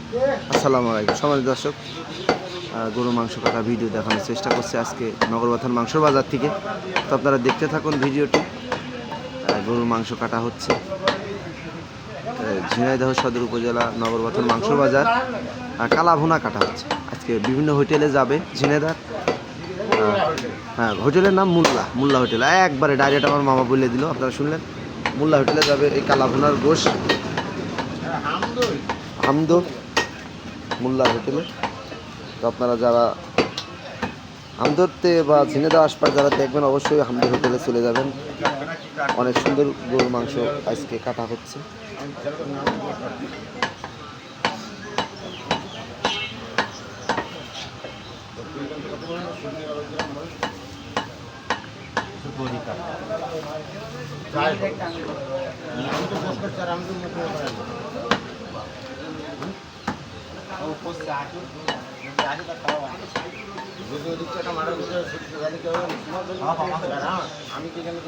আসসালামু আলাইকুম সম্মানিত দর্শক, গরু মাংস কাটা ভিডিও দেখানোর চেষ্টা করছে আজকে নগরবাথান মাংসর বাজার থেকে। তো আপনারা দেখতে থাকুন ভিডিওটি। গরুর মাংস কাটা হচ্ছে ঝিনাইদহ সদর উপজেলা নগরবাথান মাংসর বাজার। কালাভুনা কাটা হচ্ছে আজকে। বিভিন্ন হোটেলে যাবে ঝিনাইদহ। হ্যাঁ, হোটেলের নাম মোল্লা হোটেল। একবারে ডাইরেক্ট আমার মামা বলে দিল, আপনারা শুনলেন। মোল্লা হোটেলে যাবে এই কালাভুনার গোশ হামদ মোল্লা হোটেলে। তো আপনারা যারা হামদরতে বা ঝিনাইদহ আশপাশ যারা দেখবেন অবশ্যই হামদর হোটেলে চলে যাবেন। অনেক সুন্দর গরুর মাংস আজকে কাটা হচ্ছে। আমি কি জানি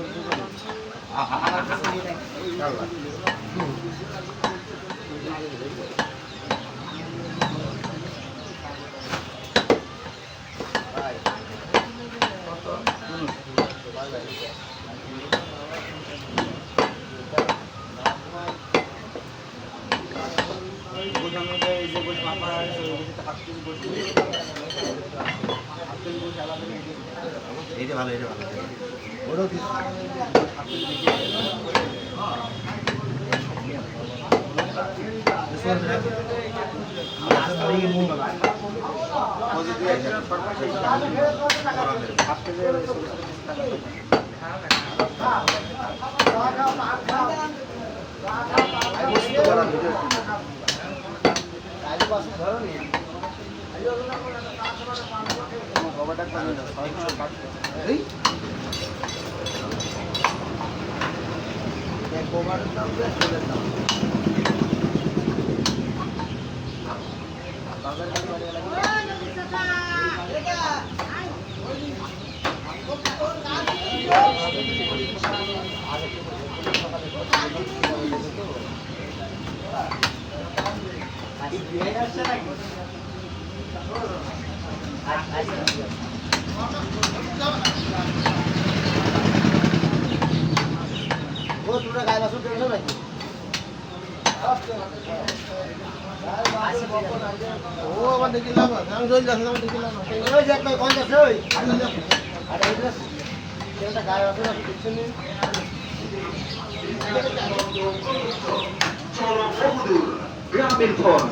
ভালো ও আমার দেখিলাম আমি জল যাচ্ছে আমি দেখিলাম ওই যে একটা কোন যাচ্ছে ওই আরে এটা এটা গায় আছে না কিছু নেই গ্রামীণ ফোন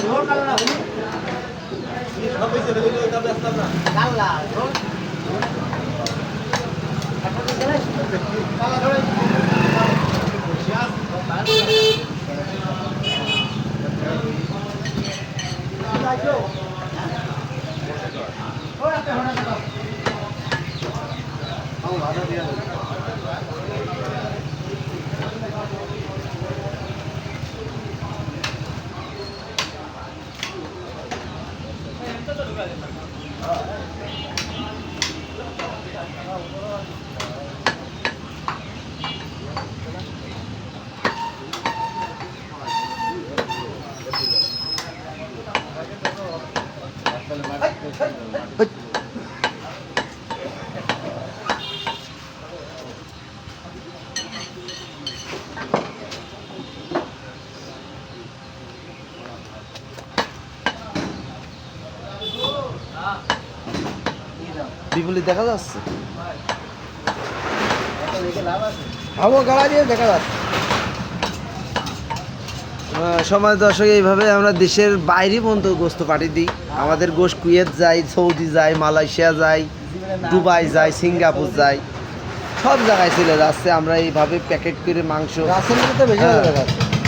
রোড কালা না সব পয়সা দেবে ওটা ব্যস্ত না কালা রোড কালা ধরে বিপুলি দেখা যাচ্ছে, আমার গাড়া দিয়ে দেখা যাচ্ছে। সমাজ দর্শক, এইভাবে আমরা দেশের বাইরে পর্যন্ত গোস্ত পাঠিয়ে দিই। আমাদের গোস্ত কুয়েত যায়, সৌদি যায়, মালয়েশিয়া যায়, দুবাই যায়, সিঙ্গাপুর যায়, সব জায়গায় চলে যাচ্ছে। আমরা এইভাবে প্যাকেট করে মাংস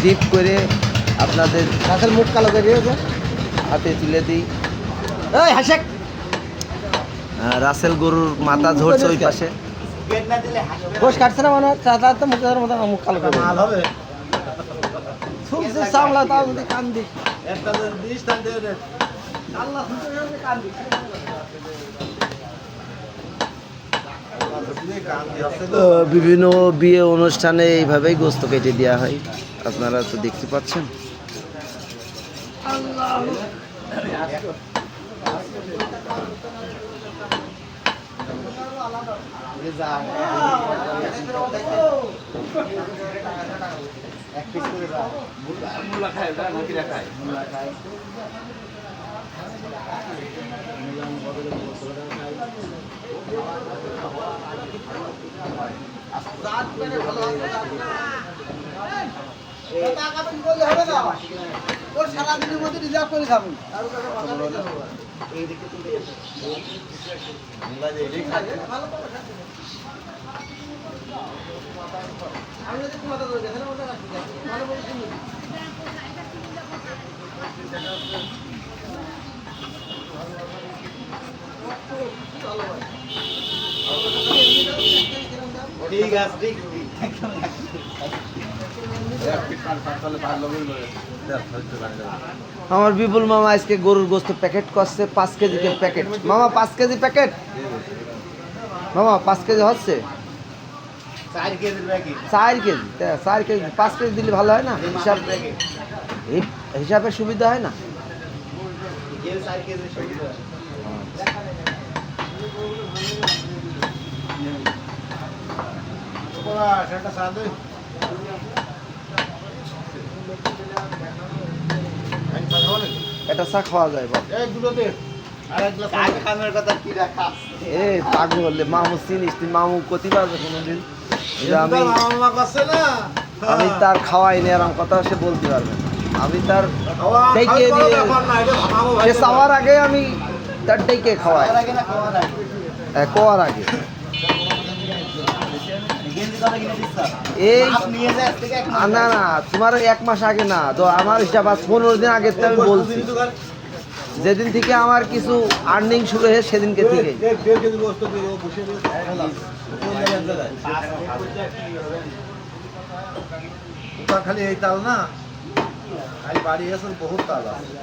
ডিপ করে আপনাদের রাসেল মুখ কালো করে দিয়েছে হাতে তুলে দিই। রাসেল গরুর মাথা ঝরছে ওই পাশে। গোশ কাটছে না মনে হচ্ছে তো মুখের মতো মুখ কালো করে মাল হবে শুনছে সামলা তাও যদি কান দিস একটা দিস টান দিয়ে দে আল্লাহ শুনতে কান দিস বিভিন্ন বিয়ে অনুষ্ঠানে এইভাবেই গোস্ত কেটে দেওয়া হয়। আপনারা তো দেখতে পাচ্ছেন। সারাদিনের মধ্যে রিজার্ভ করে খাবেন। ঠিক আছে, আমার বিপুল মামা আজকে গরুর গোস্ত প্যাকেট করছে 5 কেজিতে প্যাকেট। মামা 5 কেজি প্যাকেট, মামা 5 কেজি হচ্ছে 4 কেজির প্যাকেট। 4 কেজি, 4 কেজি 5 কেজি দিলে ভালো হয় না? হিসাব হিসাবে সুবিধা হয় না? 4 কেজি সুবিধা। সেটা সাদে এটা চা খাওয়া যায় বাবা। এ পাগল মামু চিনিস তুই? মামু কতিবার কোনোদিন যে আমি তার খাওয়াই নি এরকম কথা সে বলতে পারবে না। আমি তার ডেকে দিয়ে সে চাওয়ার আগে আমি তার ডেকে খাওয়াই, কোয়ার আগে। এই না না, তোমার 1 মাস আগে না তো, আমার হিসাব 15 দিন আগে তো আমি বলছি। যেদিন থেকে আমার কিছু আর্নিং শুরু হয়েছে সেদিনকে থেকে। খালি এই তাল না, খালি বাড়ি আছে বহুত তাল আছে।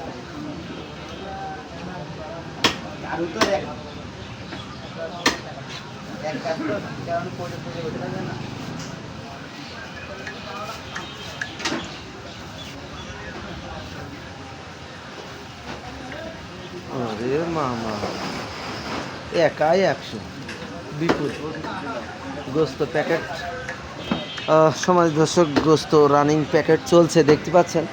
আরে মামা একাই 100 বিপুল গোস্ত প্যাকেট। সমাজ দর্শক, গোস্ত রানিং প্যাকেট চলছে দেখতে পাচ্ছেন,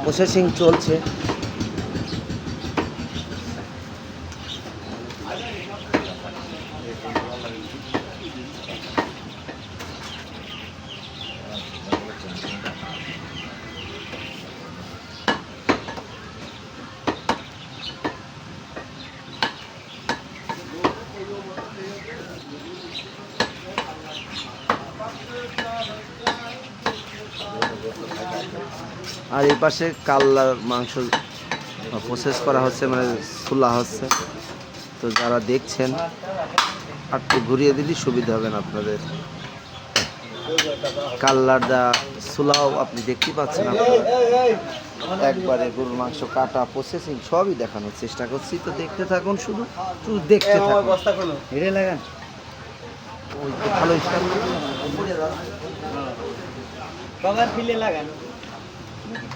প্রসেসিং চলছে। আর এই পাশে কাল্লার মাংস প্রসেস করা হচ্ছে, মানে চুলা হচ্ছে। তো যারা দেখছেন আর একটু ঘুরিয়ে দিলে সুবিধা হবে না আপনাদের। কাল্লার দা চুলাও আপনি দেখতে পাচ্ছেন, আপনারা একবারে গরুর মাংস কাটা প্রসেসিং সবই দেখানোর চেষ্টা করছি। তো দেখতে থাকুন, শুধু শুধু দেখতে থাকুন। হিরে লাগান ওই তো ভালো স্টাইল কভার ফিলে লাগান।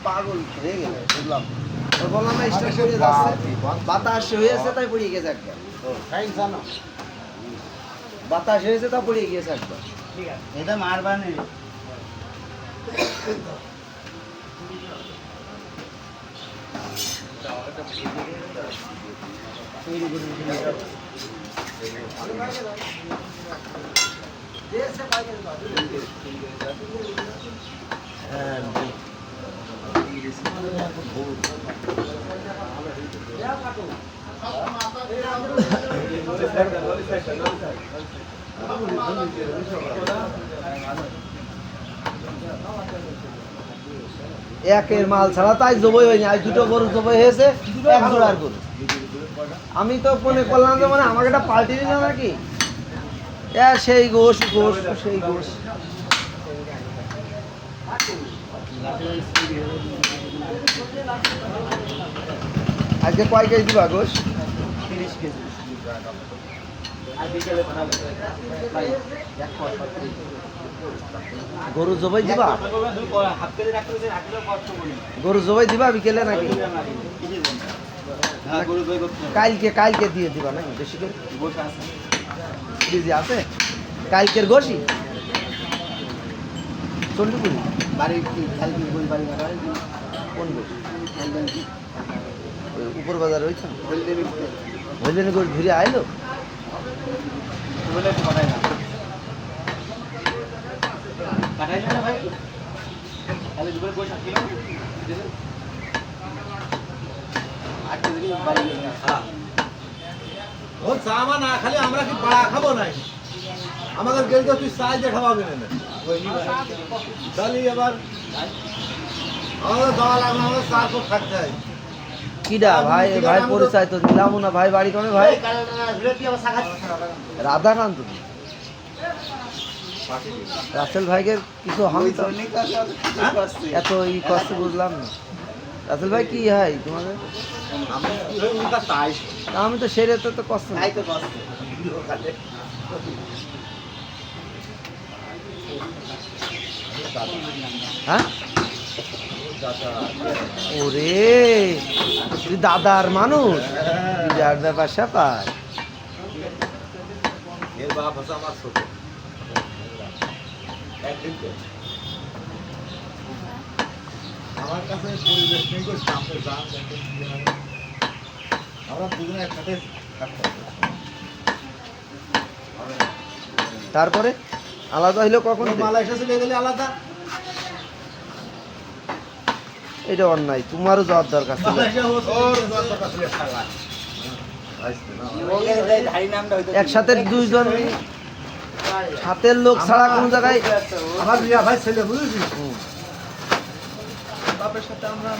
পাগল হয়ে গেল বুঝলাম। বললাম না স্টাইল করে যাচ্ছে, বাতাস হয়েছে তাই পড়ে গেছে একবার। বাতাস হয়েছে তা পড়ে গিয়েছে একবার। ঠিক আছে, এটা মারবানি। একের মাল ছাড়া তাই জবই হয়নি। আজ 2টো গরু জবই হয়েছে, 1 জোড়ার গরু। আমি তো মনে করলাম যে মানে আমাকে একটা পাল্টি দিল নাকি। সেই গোশ গোশ সেই গোশ। আজকে কয় কেজি দিবা গোশ? 30 কেজি। আর বিকেলে বানাবো। গরু জবাই দিবা? গরু জবাই দিবা বিকেলে নাকি? কালকে দিয়ে দিবা নাকি? বেশি করে ফ্রিজে আছে কালকের গোশি চন্ডিপুরি কোন গোশ? ওই উপর বাজার ওইখানে হইলেন গোশ ঘুরে আইলো। ও চা মা না খালি আমরা কি পাড়া খাবো নাই আমাদের গেলে তুই চাই যে খাওয়াবি না তাহলে এবার আমাদের দেওয়া লাগবে আমাদের চা তো থাকতে হয় কিডা ভাই ভাই পরিচয় তো দিলাম না ভাই বাড়ি কোনে ভাই? রাধাকান্ত রাসেল ভাইকে কিছু হয় তো এত ই কষ্ট বুঝলাম না। রাসেল ভাই কি হয় তোমাদের? আমি তো সেরে তো কষ্ট নাই। হ্যাঁ ওরে তুই দাদার মানুষ বিরাট ব্যাপার স্যাপার। এর বাপ হচ্ছে আমার ছোট আমার কাছে পরিবেশ নেই গো, সামনে যান দেখেন কি হয়। আমরা দুজনে একসাথে থাকতে হবে। তারপরে আলাদা হইলো কখন? মালয়েশিয়া চলে গেলে আলাদা। এটা অন্যায়, তোমারও যাওয়ার দরকার ছিল। একসাথে দুইজন হাতের লোক ছাড়া কোন জায়গায় আমার বিয়া ভাই ছেলে বুঝেছিস বাপের সাথে আমরা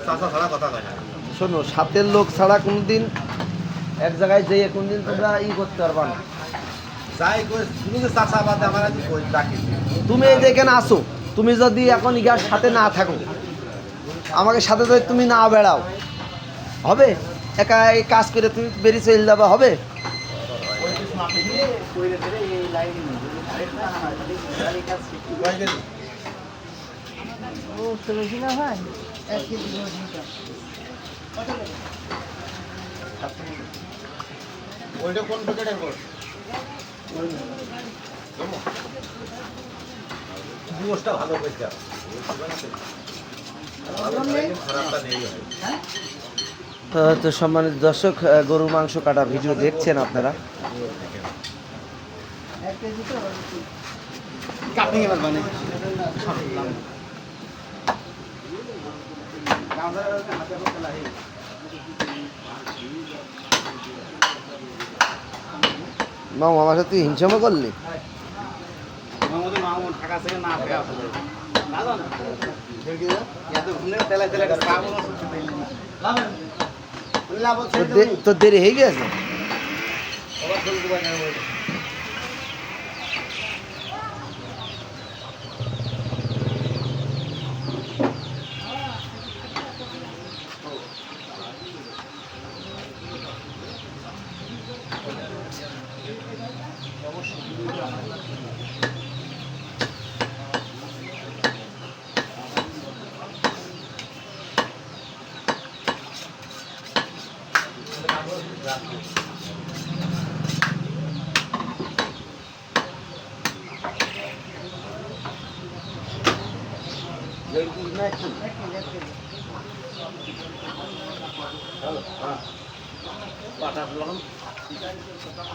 চাচা ছাড়া কথা কয় না। শোনো, সাথের লোক ছাড়া কোনদিন এক জায়গায় যেয়ে কোনদিন তোমরা ই করতে পারবা না। যাই কই তুমি যে চাচা বাদে আমার আজ কই ডাকি তুমি এই যে এখানে আসো, তুমি যদি এখন ইয়ার সাথে না থাকো, আমাকে সাথে যদি তুমি না বেড়াও, হবে? একা এই কাজ করে তুমি বেরিয়ে চলে যাবে, হবে? ওইটা কোন প্যাকেটের কর দুষ্টা ভালো কইছে খারাপটা নেই হয়। তো সম্মানিত দর্শক, গরুর মাংস কাটা ভিডিও দেখছেন আপনারা। কাটিং এবার বানাই মামু আমার সাথে তুই হিংসামা করলি? তো দেরি হয়ে গেছে।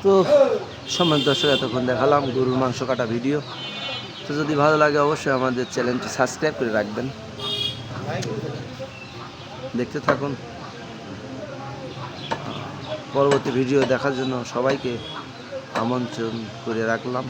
তো সম্মানিত দর্শক, এতক্ষণ দেখালাম গরুর মাংস কাটা ভিডিও। তো যদি ভালো লাগে অবশ্যই আমাদের চ্যানেলটি সাবস্ক্রাইব করে রাখবেন, দেখতে থাকুন। পরবর্তী ভিডিও দেখার জন্য সবাইকে আমন্ত্রণ করে রাখলাম।